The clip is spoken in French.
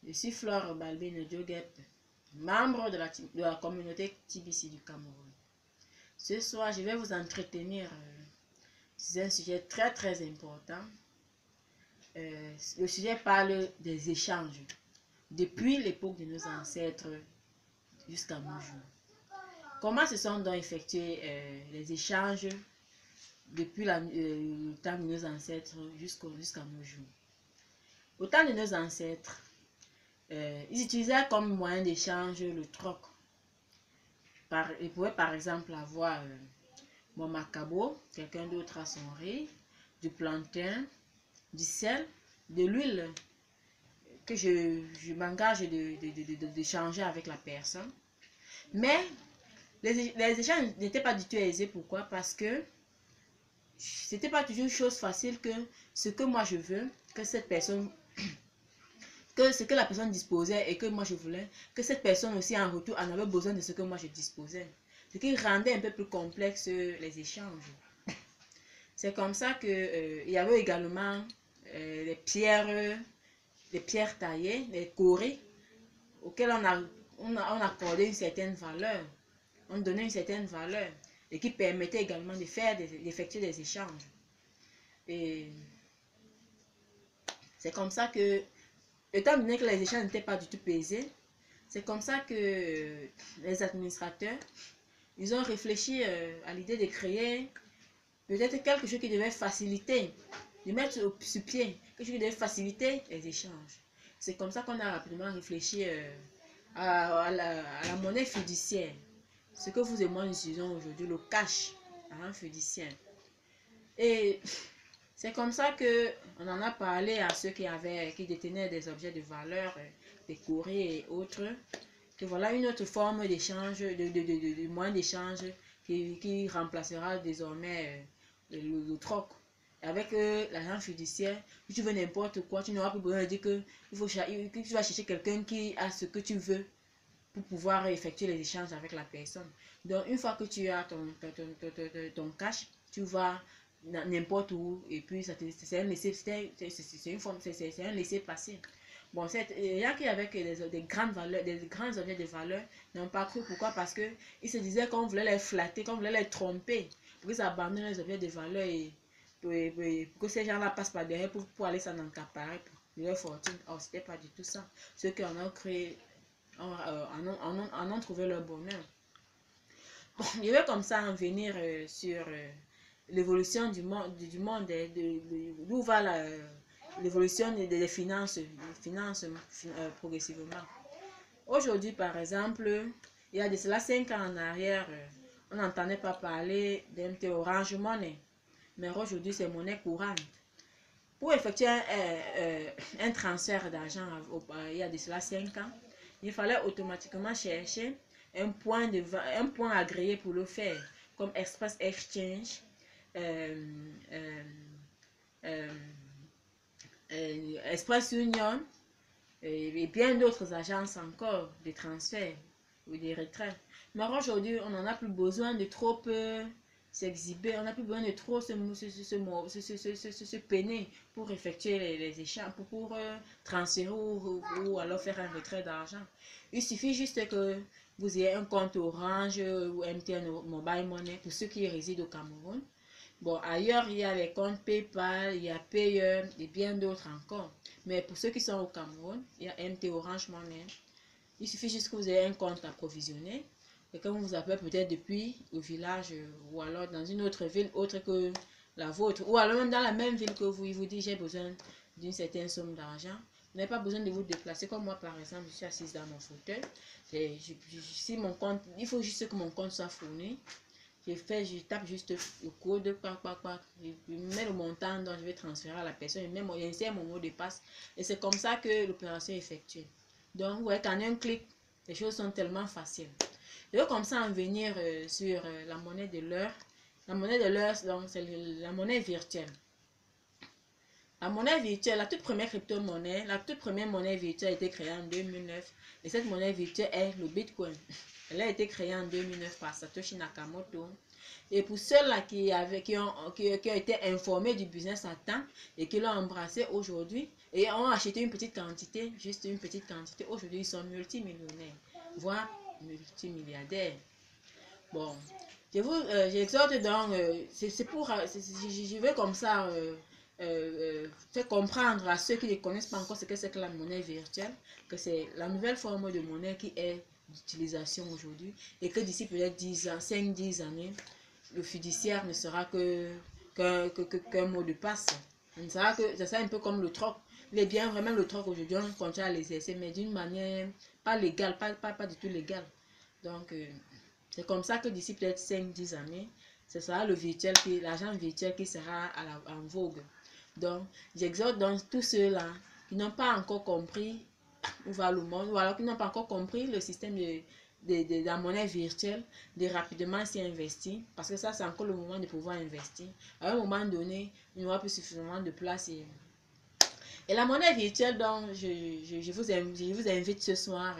Je suis Flore Balbine Diogep, membre de la communauté TBC du Cameroun. Ce soir, je vais vous entretenir sur un sujet très important. Le sujet parle des échanges depuis l'époque de nos ancêtres jusqu'à nos jours. Comment se sont donc effectués les échanges depuis le temps de nos ancêtres jusqu'à nos jours? Au temps de nos ancêtres, ils utilisaient comme moyen d'échange le troc. Ils pouvaient par exemple avoir mon macabo, quelqu'un d'autre a son riz, du plantain, du sel, de l'huile que je m'engage d'échanger avec la personne. Mais les échanges n'étaient pas du tout aisés. Pourquoi? Parce que c'était pas toujours chose facile que ce que moi je veux, que cette personne, que ce que la personne disposait et que moi je voulais, que cette personne aussi en retour en avait besoin de ce que moi je disposais. Ce qui rendait un peu plus complexe les échanges. C'est comme ça que il y avait également les pierres taillées, les corées, auxquelles on accordait une certaine valeur. On donnait une certaine valeur et qui permettait également d'effectuer des échanges. Et c'est comme ça que, étant donné que les échanges n'étaient pas du tout pesés, c'est comme ça que les administrateurs, ils ont réfléchi à l'idée de créer peut-être quelque chose qui devait faciliter, de mettre sur pied, quelque chose qui devait faciliter les échanges. C'est comme ça qu'on a rapidement réfléchi à la monnaie fiduciaire. Ce que vous et moi nous utilisons aujourd'hui, le cash fiduciaire. Et c'est comme ça qu'on en a parlé à ceux qui détenaient des objets de valeur, des courriers et autres, que voilà une autre forme d'échange, de moyen d'échange qui remplacera désormais le troc. Avec l'agent fiduciaire, si tu veux n'importe quoi, tu n'auras plus besoin de dire que tu vas chercher quelqu'un qui a ce que tu veux pour pouvoir effectuer les échanges avec la personne. Donc, une fois que tu as ton cash, tu vas n'importe où et puis c'est un laisser-passer. Bon, il y a qui avec des grandes valeurs, des grands objets de valeur n'ont pas cru. Pourquoi? Parce que ils se disaient qu'on voulait les flatter, qu'on voulait les tromper, pour qu'ils abandonnent les objets de valeur et pour que ces gens-là passent par derrière pour aller s'en accaparer pour leur fortune. Or, c'était pas du tout ça. Ceux qui en ont créé en ont trouvé leur bonheur. Bon, je vais comme ça en venir sur l'évolution du monde, d'où va l'évolution des finances progressivement. Aujourd'hui, par exemple, il y a de cela 5 ans en arrière, on n'entendait pas parler d'MT Orange Money, mais aujourd'hui, c'est monnaie courante. Pour effectuer un transfert d'argent il y a de cela 5 ans, il fallait automatiquement chercher un point agréé pour le faire, comme Express Exchange, Express Union et bien d'autres agences encore de transfert ou de retrait. Mais aujourd'hui, on n'en a plus besoin de trop s'exhiber, on n'a plus besoin de trop se peiner pour effectuer les échanges, pour transférer ou alors faire un retrait d'argent. Il suffit juste que vous ayez un compte Orange ou MTN Mobile Money pour ceux qui résident au Cameroun. Bon, ailleurs, il y a les comptes PayPal, il y a Payeer et bien d'autres encore. Mais pour ceux qui sont au Cameroun, il y a MT Orange Money. Il suffit juste que vous ayez un compte approvisionné et que vous appelez peut-être depuis le village ou alors dans une autre ville autre que la vôtre ou alors même dans la même ville que vous, il vous dit j'ai besoin d'une certaine somme d'argent. Vous n'avez pas besoin de vous déplacer comme moi par exemple, je suis assise dans mon fauteuil. Si mon compte, il faut juste que mon compte soit fourni. Je tape juste le code, je mets le montant dont je vais transférer à la personne, j'insère mon mot de passe et c'est comme ça que l'opération est effectuée. Donc, vous voyez qu'en un clic, les choses sont tellement faciles. Je vais comme ça en venir sur la monnaie de l'heure. La monnaie de l'heure, c'est la monnaie virtuelle. La monnaie virtuelle, la toute première crypto-monnaie, la toute première monnaie virtuelle a été créée en 2009 et cette monnaie virtuelle est le Bitcoin. Elle a été créée en 2009 par Satoshi Nakamoto Et pour ceux-là qui ont été informés du business à temps et qui l'ont embrassé aujourd'hui et ont acheté une petite quantité, juste une petite quantité, aujourd'hui ils sont multimillionnaires, voire multimilliardaires. Bon, j'exhorte donc, je veux comme ça faire comprendre à ceux qui ne connaissent pas encore ce que c'est que la monnaie virtuelle, que c'est la nouvelle forme de monnaie qui est d'utilisation aujourd'hui et que d'ici peut-être 10 ans, 5-10 années, le fiduciaire ne sera qu'un mot de passe. Ça sera un peu comme le troc. Les biens, vraiment le troc aujourd'hui, on continue à l'exercer, mais d'une manière pas légale, pas du tout légale. Donc, c'est comme ça que d'ici peut-être 5-10 années, ce sera l'argent virtuel qui sera en vogue. Donc, j'exhorte donc tous ceux-là qui n'ont pas encore compris où va le monde, ou alors qui n'ont pas encore compris le système de la monnaie virtuelle, de rapidement s'y investir, parce que ça, c'est encore le moment de pouvoir investir. À un moment donné, il n'y aura plus suffisamment de place. Et la monnaie virtuelle, donc, je vous invite ce soir